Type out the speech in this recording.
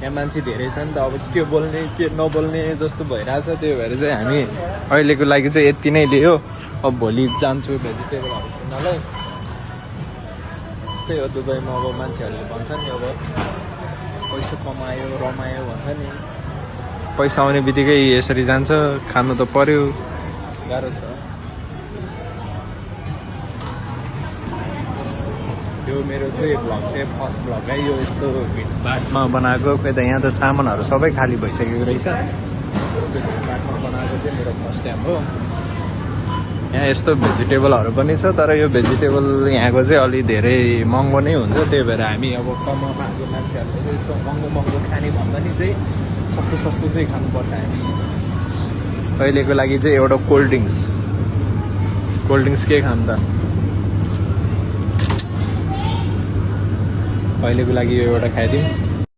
यहाँ मान्छे धेरै छ नि त, अब के बोल्ने के नबोल्ने जस्तो भइरहेछ। त्यही भएर चाहिँ हामी अहिलेको लागि चाहिँ यति नै लियो। अब भोलि जान्छु भेजिटेबलहरू किन्नलाई। त्यस्तै हो दुबईमा, अब मान्छेहरूले भन्छ नि अब पैसा कमायो रमायो भन्छ नि, पैसा आउने बित्तिकै यसरी जान्छ, खानु त पर्यो, गाह्रो छ। यो मेरो चाहिँ भ्लग चाहिँ फर्स्ट भ्लग है, यो यस्तो भिडभाडमा बनाएको। खोइ त यहाँ त सामानहरू सबै खाली भइसकेको रहेछ। यस्तो भिडभाडमा बनाएको चाहिँ मेरो फर्स्ट टाइम हो। यहाँ यस्तो भेजिटेबलहरू पनि छ, तर यो भेजिटेबल यहाँको चाहिँ अलि धेरै महँगो नै हुन्छ। त्यही भएर हामी अब कमाउन आएको मान्छेहरूले चाहिँ यस्तो महँगो महँगो खाने भन्दा नि चाहिँ सस्तो सस्तो चाहिँ खानुपर्छ हामी। अहिलेको लागि चाहिँ एउटा कोल्ड ड्रिङ्क्स के खाऊँ त? अहिलेको लागि यो एउटा खाइदिउँ।